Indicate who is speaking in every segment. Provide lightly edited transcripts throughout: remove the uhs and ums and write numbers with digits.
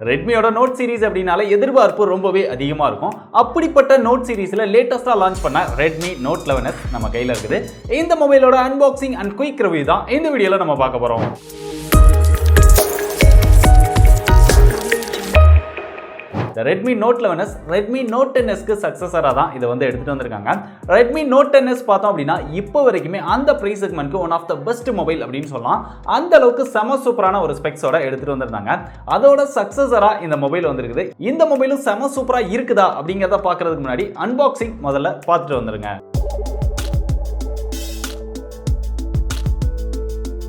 Speaker 1: ரெட்மியோட note series அப்படின்னால எதிர்பார்ப்பு ரொம்பவே அதிகமாக இருக்கும். அப்படிப்பட்ட நோட் சீரிஸில் லேட்டஸ்ட்டாக லான்ச் பண்ண ரெட்மி நோட் 11s நம்ம கையில் இருக்குது. இந்த மொபைலோட அன்பாக்சிங் அண்ட் குயிக் ரிவ்யூ தான் இந்த வீடியோவில் நம்ம பார்க்க போகிறோம். Redmi Note 11s Redmi Note 10sக்கு சக்சஸரா தான் இதை வந்து எடுத்துட்டு வந்திருக்காங்க. Redmi Note 10s பார்த்தோம் அப்படின்னா இப்போ வரைக்குமே அந்த பிரைஸ் செக்மெண்ட்க்கு one of the best mobile அப்படின்னு சொல்லலாம். அந்த அளவுக்கு செம சூப்பரான ஒரு ஸ்பெக்ஸோட எடுத்துட்டு வந்திருந்தாங்க. அதோட சக்சஸரா இந்த மொபைல் வந்திருக்குது. இந்த மொபைலும் செம சூப்பரா இருக்குதா அப்படிங்கிறத பார்க்கறதுக்கு முன்னாடி அன்பாக்சிங் முதல்ல பார்த்துட்டு வந்துருங்க.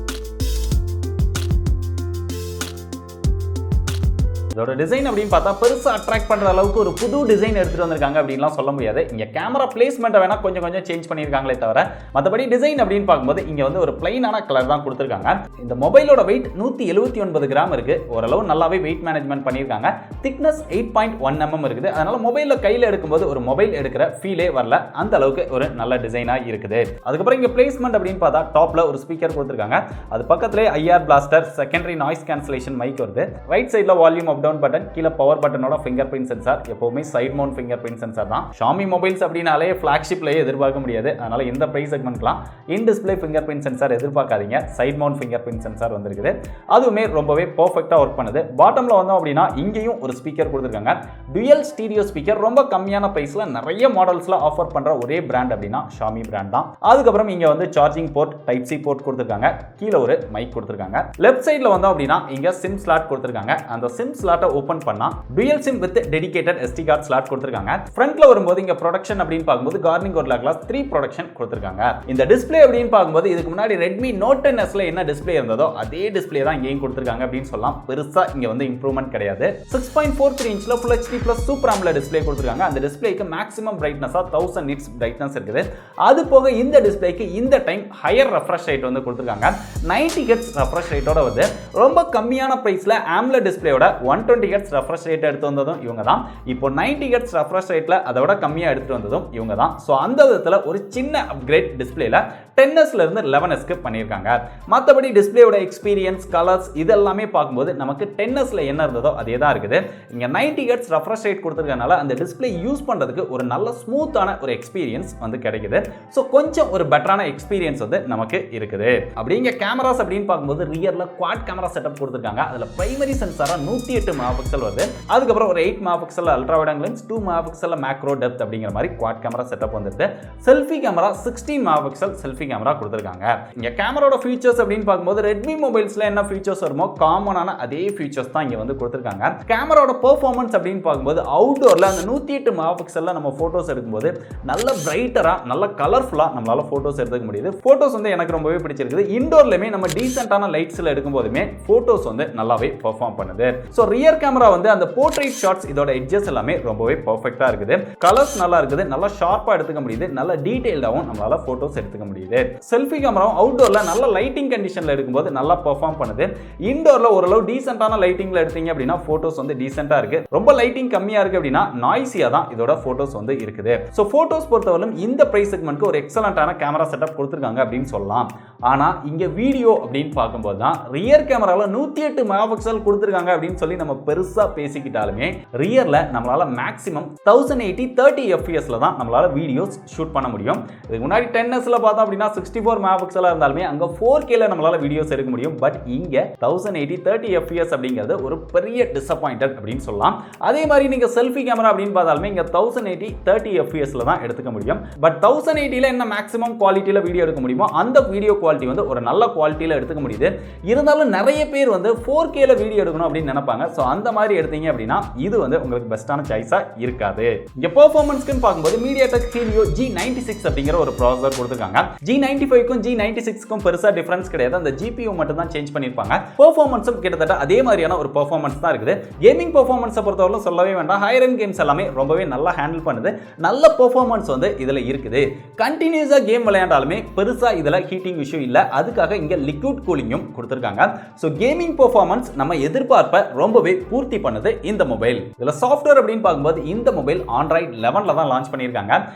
Speaker 1: இதோட டிசைன் அப்படின்னு பார்த்தா பெருசா அட்ராக்ட் பண்ற அளவுக்கு ஒரு புது டிசைன் எடுத்துட்டு வந்திருக்காங்க அப்படின்லாம் சொல்ல முடியாது. இங்க கேமரா பிளேஸ்மெண்ட்டை வேணா கொஞ்சம் சேஞ்ச் பண்ணியிருக்காங்களே தவிர மற்றபடி டிசைன் அப்படின்னு பார்க்கும்போது இங்க வந்து ஒரு பிளைனான கலர் தான் கொடுத்துருக்காங்க. இந்த மொபைலோட வெயிட் 179 கிராம் இருக்கு. ஓரளவு நல்லாவே வெயிட் மேனேஜ்மெண்ட் பண்ணியிருக்காங்க. திக்னஸ் 8.1 mm இருக்குது. அதனால மொபைல கையில் எடுக்கும்போது ஒரு மொபைல் எடுக்கிற ஃபீலே வரல. அந்த அளவுக்கு ஒரு நல்ல டிசைனா இருக்குது. அதுக்கப்புறம் இங்க பிளேஸ்மெண்ட் அப்படின்னு பார்த்தா டாப்ல ஒரு ஸ்பீக்கர் கொடுத்துருக்காங்க. அது பக்கத்திலே IR blaster secondary noise cancellation mic வருது. ரைட் சைட்ல வால்யூம் அப் டவுன் பட்டன், கீழ பவர் பட்டனோட ஃபிங்கர் பிரிண்ட் சென்சார். எப்பவுமே side mount fingerprint sensor தான். Xiaomi மொபைல்ஸ் அப்படினாலே ஃபிளாக்ஷிப்லயே எதிர்பார்க்க முடியாது. அதனால இந்த பிரைஸ் செக்மெண்ட்லாம் in display fingerprint sensor எதிர்பார்க்காதீங்க. Side mount fingerprint sensor வந்திருக்குது. அதுவுமே ரொம்பவே பெர்ஃபெக்ட்டா வர்க் பண்ணுது. பாட்டம்ல வந்தோம் அப்படின்னா இங்கேயும் ஒரு ஸ்பீக்கர் கொடுத்திருக்காங்க. Dual stereo speaker. ரொம்ப கம்மியான பிரைஸ்ல நிறைய மாடல்ஸ்ல ஆஃபர் பண்ற ஒரே பிராண்ட் அப்படின்னா Xiaomi பிராண்ட் தான். அதுக்கப்புறம் இங்க வந்து charging port, type C port கொடுத்திருக்காங்க. கீழ ஒரு மைக் கொடுத்திருக்காங்க. லெஃப்ட் சைடுல வந்தோம் அப்படின்னா இங்க சிம் ஸ்லாட் கொடுத்திருக்காங்க. அந்த சிம் ஸ்லாட்டை ஓபன் பண்ணா dual sim with dedicated SD card slot கொடுத்திருக்காங்க. ஃப்ரண்ட்ல வரும்போது இங்க ப்ரொடக்ஷன் அப்படின்னு பாக்கும்போது Corning Gorilla Glass 3 ப்ரொடக்ஷன் கொடுத்திருக்காங்க. இந்த டிஸ்ப்ளே அப்படின்னு பாக்கும்போது இதுக்கு முன்னாடி Redmi Note 10sல என்ன டிஸ்ப்ளே இருந்ததோ அதே டிஸ்ப்ளே தான் இங்கேயும் கொடுத்திருக்காங்க அப்படின்னு சொல்லலாம். பெருசா இங்க வந்து இம்ப்ரூவ்மென்ட் கிடையாது. 6.43 இன்ச்ல Full HD Plus Super AMOLED display கொடுத்திருக்காங்க. அந்த டிஸ்ப்ளேக்கு மேக்ஸிமம் பிரைட்னஸா 1000 nits பிரைட்னஸ் இருக்குது. அது போக இந்த டிஸ்ப்ளேக்கு இந்த டைம் ஹையர் ரெஃப்ரெஷ் ரேட் வந்து கொடுத்திருக்காங்க. 90 Hz ரெஃப்ரெஷ் ரேட்டோட வந்து ரொம்ப கம்மியான பிரைஸ்ல AMOLED டிஸ்ப்ளேயோட 120 Hz ரெஃப்ரெஷ் ரேட் எடுத்து வந்ததும் இவங்க தான். இப்போ 90 Hz ரெஃப்ரெஷ் ரேட்ல அதோட கம்மியா எடுத்துட்டு வந்ததும் இவங்க தான். சோ அந்த விதத்துல ஒரு சின்ன அப்கிரேட் டிஸ்ப்ளேல 10sல இருந்து 11sக்கு பண்ணிருக்காங்க. மத்தபடி டிஸ்ப்ளேயோட எக்ஸ்பீரியன்ஸ், கலர்ஸ் இதெல்லாமே பார்க்கும்போது நமக்கு 10sல என்ன இருந்ததோ அதே தான் இருக்குது. இங்க 90 Hz ரெஃப்ரெஷ் ரேட் கொடுத்திருக்கனால அந்த டிஸ்ப்ளே யூஸ் பண்றதுக்கு ஒரு நல்ல ஸ்மூத்தான ஒரு எக்ஸ்பீரியன்ஸ் வந்து கிடைக்குது. சோ கொஞ்சம் ஒரு பெட்டரான எக்ஸ்பீரியன்ஸ் வந்து நமக்கு இருக்குது. அப்படிங்க கேமராஸ் அப்படின்னு பார்க்கும்போது ரியர்ல குவாட் கேமரா செட்டப் கொடுத்திருக்காங்க. அதுல பிரைமரி சென்சாரா 108 மெகாபிக்சல் வருது. அதுக்கப்புறம் ஒரு 8 megapixel ultra wide angle lens, 2 megapixel macro depth அப்படிங்கிற மாதிரி குவாட் கேமரா செட்டப் வந்துருது. Selfie camera 16 megapixel selfie camera கொடுத்திருக்காங்க. இங்க கேமராவோட ஃபீச்சர்ஸ் அப்படின்னு பார்க்கும்போது Redmi மொபைல்ஸ்ல என்ன ஃபீச்சர்ஸ் வருமோ காமனான அதே ஃபீச்சர்ஸ் தான் இங்க வந்து கொடுத்திருக்காங்க. கேமராவோட பெர்ஃபார்மன்ஸ் அப்படின்னு பார்க்கும்போது அவுட்டோர்ல அந்த 108 மெகாபிக்சல்ல நம்ம போட்டோஸ் எடுக்கும்போது நல்ல பிரைட்டரா, நல்ல கலர்ஃபுல்லா நம்மளால போட்டோஸ் எடுத்துக்க முடியுது. போட்டோஸ் வந்து எனக்கு ரொம்பவே பிடிச்சிருக்குது. இன்டோர்லயுமே நம்ம டீசென்ட்டான லைட்ஸ்ல எடுக்கும்போதுமே போட்டோஸ் வந்து நல்லாவே பெர்ஃபார்ம் பண்ணுது. சோ ரியர் கேமரா வந்து அந்த போர்ட்ரைட் ஷாட்ஸ் இதோட எட்ஜஸ் எல்லாமே ரொம்பவே பெர்ஃபெக்ட்டா இருக்குது. கலர்ஸ் நல்லா இருக்குது. நல்லா ஷார்ப்பா எடுத்துக்க முடியுது. நல்ல டீடைல்டாவும் நம்மளால போட்டோஸ் எடுத்துக்க முடியுது. செல்ஃபி கேமராவும் அவுட்டோர்ல நல்ல லைட்டிங் கண்டிஷன்ல எடுக்கும்போது நல்லா பெர்ஃபார்ம் பண்ணுது. இன்டோர்ல ஓரளவு டீசென்ட்டான லைட்டிங்ல எடுத்தீங்க அப்படின்னா போட்டோஸ் வந்து டீசென்ட்டா இருக்கு. ரொம்ப லைட்டிங் கம்மியா இருக்கு அப்படின்னா நாய்ஸியா தான் இதோட போட்டோஸ் வந்து இருக்குது. சோ போட்டோஸ் பொறுத்தவரைக்கும் இந்த பிரைஸ் செக்மெண்ட்க்கு ஒரு எக்ஸலன்ட்டான கேமரா செட்டப் கொடுத்திருக்காங்க அப்படின்னு சொல்லலாம். ஆனா இங்க வீடியோ அப்படின்னு பார்க்கும்போது தான் ரியர் கேமரால 108 மெகாபிக்சல் கொடுத்திருக்காங்க அப்படின்னு சொல்லி நம்ம பெருசா பேசிக்கிட்டாலுமே ரியர்ல நம்மளால மேக்ஸிமம் 1080 30 fps தான் நம்மளால வீடியோஸ் ஷூட் பண்ண முடியும். இதுக்கு முன்னாடி 10sல பார்த்தோம் அப்படின்னா 64 மெகாபிக்சலா இருந்தாலுமே அங்க 4K ல நம்மளால வீடியோஸ் எடுக்க முடியும். பட் இங்க 1080 30 fps அப்படிங்கிறது ஒரு பெரிய டிசப்பாயிண்டட் அப்படின்னு சொல்லலாம். அதே மாதிரி நீங்க செல்ஃபி கேமரா அப்படின்னு பார்த்தாலுமே இங்க 1080 30 fpsல தான் எடுத்துக்க முடியும். பட் 1080 ல என்ன மேக்ஸிமம் குவாலிட்டியில வீடியோ எடுக்க முடியுமோ அந்த வீடியோ குவாலிட்டி வந்து ஒரு நல்ல குவாலிட்டியில எடுத்துக்க முடியுது. இருந்தாலும் நிறைய பேர் வந்து 4K ல வீடியோ எடுக்கணும் அப்படின்னு நினைப்பாங்க. சோ அந்த மாதிரி எடுத்தீங்க அப்படின்னா இது வந்து உங்களுக்கு பெஸ்டான சாய்ஸா இருக்காது. இங்க பெர்ஃபார்மன்ஸ்க்கு பார்க்கும்போது MediaTek Helio G96 அப்படிங்கிற ஒரு ப்ராசஸர் கொடுத்திருக்காங்க. G95க்கும் G96க்கும் பெருசா டிஃபரன்ஸ் கிடையாது. அந்த GPU மட்டும் தான் சேஞ்ச் பண்ணிருப்பாங்க. பெர்ஃபார்மன்ஸும் கிட்டத்தட்ட அதே மாதிரியான ஒரு பெர்ஃபார்மன்ஸ் தான் இருக்குது. கேமிங் பெர்ஃபார்மன்ஸை பொறுத்தவரை சொல்லவே வேண்டாம். ஹையர் எண்ட் கேம்ஸ் எல்லாமே ரொம்பவே நல்லா ஹேண்டில் பண்ணுது. நல்ல பெர்ஃபார்மன்ஸ் வந்து இதுல இருக்குது. கண்டினியூஸா கேம் விளையாண்டாலுமே பெருசா இதுல ஹீட்டிங் இஷ்யூ இஷ்யூ இல்ல. அதுக்காக இங்க லிக்விட் கூலிங்கும் கொடுத்திருக்காங்க. சோ கேமிங் பெர்ஃபார்மன்ஸ் நம்ம எதிர்பார்ப்ப ரொம்பவே பூர்த்தி பண்ணுது இந்த மொபைல். இதுல சாஃப்ட்வேர் அப்படின்னு பாக்கும்போது இந்த மொபைல் Android 11ல தான் லான்ச் பண்ணிருக்காங்க.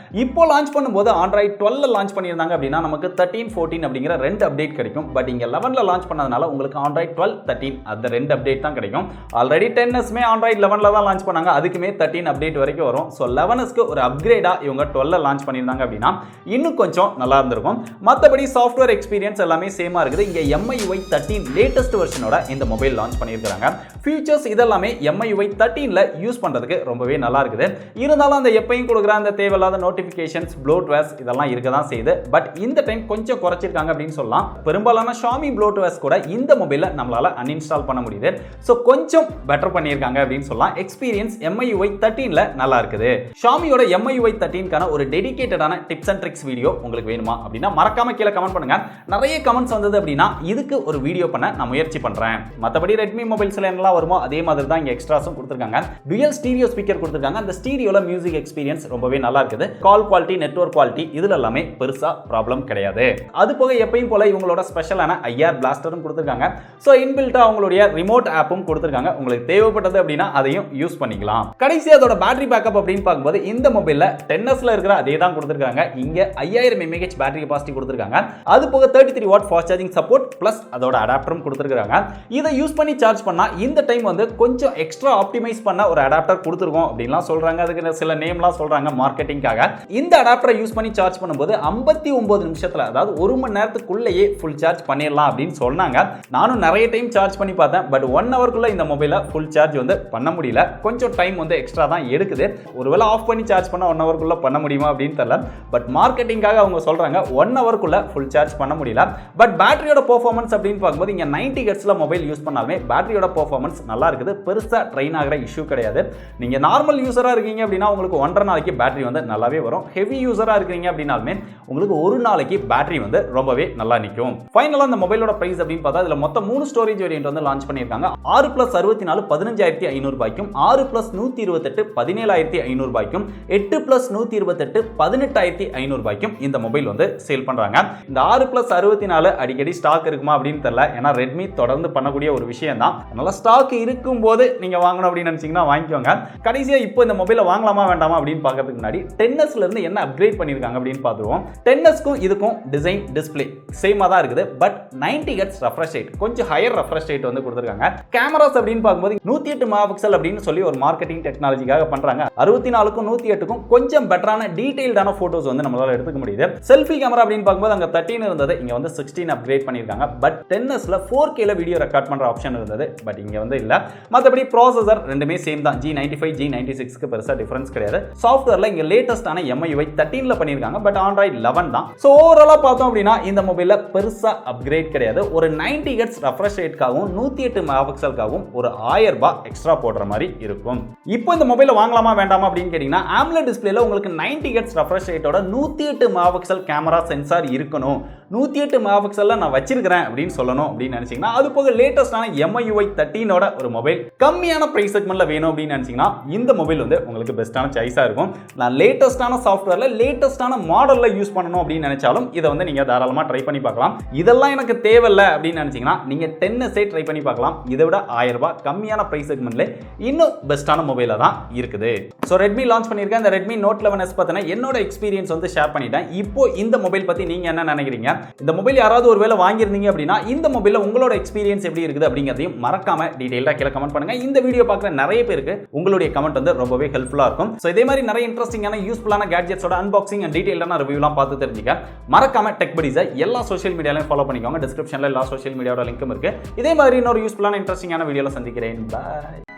Speaker 1: இப்போ லான்ச் பண்ணும்போது Android 12ல லான்ச் பண்ணிருந்தாங்க அப்படினா நமக்கு 13 14 அப்படிங்கற ரெண்டு அப்டேட் கிடைக்கும். பட் இங்க 11ல லான்ச் பண்ணதுனால உங்களுக்கு Android 12 13 அந்த ரெண்டு அப்டேட் தான் கிடைக்கும். ஆல்ரெடி 10sமே Android 11ல தான் லான்ச் பண்ணாங்க. அதுக்குமே 13 அப்டேட் வரைக்கும் வரும். சோ 11sக்கு ஒரு அப்கிரேடா இவங்க 12ல லான்ச் பண்ணிருந்தாங்க அப்படினா இன்னும் கொஞ்சம் நல்லா இருந்திருக்கும். மத்தபடி சாஃப்ட்வேர் எக்ஸ்பீரியன்ஸ் எல்லாமே சேமா இருக்குது. இங்க MIUI 13 லேட்டஸ்ட் வெர்ஷனோட இந்த மொபைல் லான்ச் பண்ணிருக்காங்க. ஃபீச்சர்ஸ் இதெல்லாமே MIUI 13ல யூஸ் பண்றதுக்கு ரொம்பவே நல்லா இருக்குது. இருந்தாலும் அந்த எப்பையும் கொடுக்குற அந்த தேவையில்லாத நோட்டிபிகேஷன்ஸ் ப்ளோட்வேர்ஸ் இதெல்லாம் இருக்க தான் செய்யுது. பட் இந்த டைம் கொஞ்சம் குறைச்சிருக்காங்க அப்படின்னு சொல்லலாம். பெரும்பாலான Xiaomi ப்ளோட்வேர்ஸ் கூட இந்த மொபைல்ல நம்மளால அன்இன்ஸ்டால் பண்ண முடியுது. சோ கொஞ்சம் பெட்டர் பண்ணிருக்காங்க அப்படின்னு சொல்லலாம். எக்ஸ்பீரியன்ஸ் MIUI 13ல நல்லா இருக்குது. Xiaomiயோட MIUI 13க்கான ஒரு டெடிகேட்டடான டிப்ஸ் அண்ட் ட்ரிக்ஸ் வீடியோ உங்களுக்கு வேணுமா அப்படின்னா மறக்காம கீழே கமெண்ட் பண்ணுங்க. நிறைய கமெண்ட்ஸ் வந்தது அப்படின்னா இதுக்கு ஒரு வீடியோ பண்ண நான் முயற்சி பண்றேன். மத்தபடி Redmi மொபைல்ஸ்ல என்னலாம் வருமோ அதே மாதிரி தான் இங்க எக்ஸ்ட்ராஸும் கொடுத்திருக்காங்க. டுயல் ஸ்டீரியோ ஸ்பீக்கர் கொடுத்திருக்காங்க. அந்த ஸ்டீரியோல மியூசிக் எக்ஸ்பீரியன்ஸ் ரொம்பவே நல்லா இருக்குது. கால் குவாலிட்டி, நெட்வொர்க் குவாலிட்டி இதுல எல்லாமே பெருசா ப்ராப்ளம் கிடையாது. அது போக எப்பயும் போல இவங்களோட ஸ்பெஷலான IR பிளாஸ்டரும் கொடுத்திருக்காங்க. சோ இன்பில்ட்டா அவங்களுடைய ரிமோட் ஆப்பும் கொடுத்திருக்காங்க. உங்களுக்கு தேவைப்பட்டது அப்படின்னா அதையும் யூஸ் பண்ணிக்கலாம். கடைசி அதோட பேட்டரி பேக்கப் அப்படின்னு பார்க்கும்போது இந்த மொபைல்ல 10sல இருக்கிற அதே தான் கொடுத்திருக்காங்க. இங்க 5000 mAh பேட்டரி கெபாசிட்டி கொடுத்திருக்காங்க. அது போக 33 watt fast charging support plus அதோட அடாப்டரும் கொடுத்திருக்காங்க. இதை யூஸ் பண்ணி சார்ஜ் பண்ணா இந்த டைம் வந்து கொஞ்சம் எக்ஸ்ட்ரா ஆப்டிமைஸ் பண்ண ஒரு அடாப்டர் கொடுத்திருக்கோம் அப்படின்லாம் சொல்றாங்க. அதுக்கு சில நேம்லாம் சொல்றாங்க மார்க்கெட்டிங்காக. இந்த அடாப்டரை யூஸ் பண்ணி சார்ஜ் பண்ணும்போது 59 நிமிஷத்துல அதாவது ஒரு மணி நேரத்துக்குள்ளேயே ஃபுல் சார்ஜ் பண்ணிடலாம் அப்படின்னு சொன்னாங்க. நானும் நிறைய டைம் சார்ஜ் பண்ணி பார்த்தேன். பட் 1 ஹவர்க்குள்ள இந்த மொபைல ஃபுல் சார்ஜ் வந்து பண்ண முடியல. கொஞ்சம் டைம் வந்து எக்ஸ்ட்ரா தான் எடுக்குது. ஒருவேளை ஆஃப் பண்ணி சார்ஜ் பண்ணா 1 ஹவர்க்குள்ள பண்ண முடியுமா அப்படின்னு தெரியல. பட் மார்க்கெட்டிங்காக அவங்க சொல்றாங்க 1 ஹவர்க்குள்ள ஃபுல் சார்ஜ் பண்ண முடியல. பட் பேட்டரியோட பெர்ஃபார்மன்ஸ் அப்படின்னு பார்க்கும்போது இங்க 90 ஹெர்ட்ஸ்ல மொபைல் யூஸ் பண்ணாலுமே பேட்டரியோட பெர்ஃபார்மன்ஸ் நல்லா இருக்குது. பெருசா ட்ரெயின் ஆகிற இஷ்யூ கிடையாது. நீங்க நார்மல் யூசரா இருக்கீங்க அப்படின்னா உங்களுக்கு 1.5 நாளைக்கு பேட்டரி வந்து நல்லாவே வரும். ஹெவி யூசரா இருக்கீங்க அப்படின்னாலுமே உங்களுக்கு ஒரு நாளைக்கு பேட்டரி வந்து ரொம்பவே நல்லா நிற்கும். ஃபைனலா இந்த மொபைலோட பிரைஸ் அப்படின்னு பார்த்தா இதுல மொத்தம் 3 ஸ்டோரேஜ் வேரியன்ட் வந்து லான்ச் பண்ணிருக்காங்க. 6+64 15500 ரூபாய்க்கும், 6+128 17500 ரூபாய்க்கும், 8+128 18500 ரூபாய்க்கும் இந்த மொபைல் வந்து சேல் பண்றாங்க. இந்த 6+64 அடிக்கடி ஸ்டாக் இருக்குமா அப்படின்னு தெரியல. ஏன்னா Redmi தொடர்ந்து பண்ணக்கூடிய ஒரு விஷயம் தான். அதனால ஸ்டாக் இருக்கும்போது நீங்க வாங்கணும் அப்படின்னு நினைச்சீங்கன்னா வாங்கிக்கோங்க. கடைசியா இப்போ இந்த மொபைலை வாங்கலாமா வேண்டாமா அப்படின்னு பார்க்கறதுக்கு முன்னாடி 10sல இருந்து என்ன அப்கிரேட் பண்ணிருக்காங்க அப்படின்னு பார்த்துருவோம். 10sக்கும் இதுக்கும் டிசைன் டிஸ்ப்ளே சேமா தான் இருக்குது. பட் 90 Hz ரெஃப்ரெஷ் ரேட் கொஞ்சம் ஹையர் ரெஃப்ரெஷ் ரேட் வந்து கொடுத்திருக்காங்க. கேமராஸ் அப்படின்னு பார்க்கும்போது 108 மெகாபிக்சல் அப்படின்னு சொல்லி ஒரு மார்க்கெட்டிங் டெக்னாலஜிக்காக பண்றாங்க. 64க்கும் 108க்கும் கொஞ்சம் பெட்டரான டீடைல்டான போட்டோஸ் வந்து நம்மளால எடுத்துக்க முடியுது. செல்ஃபி கேமரா அப்படின்னு பார்க்கும்போது அங்க 13 இருந்தது, இங்க வந்து 16 அப்கிரேட் பண்ணிருக்காங்க. பட் 10sல 4K ல வீடியோ ரெக்கார்ட் பண்ற ஆப்ஷன் இருந்தது. பட் இங்க வந்து இல்ல. மத்தபடி ப்ராசஸர் ரெண்டுமே சேம் தான். G95 G96க்கு பெருசா டிஃபரன்ஸ் கிடையாது. சாஃப்ட்வேர்ல இங்க லேட்டஸ்டான MIUI 13ல பண்ணிருக்காங்க. பட் Android 11 தான். சோ ஓவராலா பார்த்தோம் அப்படின்னா இந்த மொபைல்ல பெருசா அப்கிரேட் கிடையாது. ஒரு 90 Hz ரெஃப்ரெஷ் ரேட்காகவும் 108 மெகாபிக்சல்காகவும் ஒரு 1000 ரூபாய் எக்ஸ்ட்ரா போடுற மாதிரி இருக்கும். இப்போ இந்த மொபைலை வாங்கலாமா வேண்டாமா அப்படின்னு கேட்டீங்கன்னா AMOLED டிஸ்ப்ளேல உங்களுக்கு 90 Hz ரெஃப்ரெஷ் ரேட்டோட 108 மெகாபிக்சல் கேமரா சென்சார் இருக்கணும். 108 மெகாபிக்சல்ல நான் வச்சிருக்கிறேன் அப்படின்னு சொல்லணும் அப்படின்னு நினைச்சீங்கன்னா அது போக லேட்டஸ்டான MIUI 13ஓட ஒரு மொபைல் கம்மியான பிரைஸ் செக்மெண்ட்ல வேணும் அப்படின்னு நினைச்சீங்கன்னா இந்த மொபைல் வந்து உங்களுக்கு பெஸ்டான சாய்ஸா இருக்கும். நான் லேட்டஸ்டான சாஃப்ட்வேர்ல லேட்டஸ்டான மாடல்ல யூஸ் பண்ணணும் அப்படின்னு நினைச்சாலும் இதை வந்து நீங்க தாராளமா ட்ரை பண்ணி பார்க்கலாம். இதெல்லாம் எனக்கு தேவையில்லை அப்படின்னு நினைச்சீங்கன்னா நீங்க 10s ட்ரை பண்ணி பார்க்கலாம். இதை விட 1000 ரூபாய் கம்மியான பிரைஸ் செக்மெண்ட்ல இன்னும் பெஸ்டான மொபைலா தான் இருக்குது. சோ Redmi லான்ச் பண்ணிருக்கேன். இந்த Redmi Note 11s பார்த்தா என்னோட எக்ஸ்பீரியன்ஸ் வந்து ஷேர் பண்ணிட்டேன். இப்போ இந்த மொபைல் பத்தி நீங்க என்ன நினைக்கிறீங்க? இந்த மொபைல் யாராவது ஒருவேளை வாங்கியிருந்தீங்க அப்படின்னா இந்த மொபைல்ல உங்களோட எக்ஸ்பீரியன்ஸ் எப்படி இருக்குது அப்படிங்கிறதையும் மறக்காம டீடைலா கீழே கமெண்ட் பண்ணுங்க. இந்த வீடியோ பார்க்குற நிறைய பேருக்கு உங்களுடைய கமெண்ட் வந்து ரொம்பவே ஹெல்ப்ஃபுல்லா இருக்கும். சோ இதே மாதிரி நிறைய இன்ட்ரெஸ்டிங்கான யூஸ்ஃபுல்லான கேட்ஜெட்ஸோட அன்பாக்சிங் அண்ட் டீடைலான ரிவ்யூலாம் பார்த்து தெரிஞ்சுக்க மறக்காம டெக் படீஸை எல்லா சோஷியல் மீடியாலையும் ஃபாலோ பண்ணிக்கோங்க. டிஸ்கிரிப்ஷன்ல எல்லா சோஷியல் மீடியாவோட லிங்க்கும் இருக்கு. இதே மாதிரி இன்னொரு யூஸ்ஃபுல்லான இன்ட்ரெஸ்டிங்கான வீடியோல சந்திக்கிறேன். பை.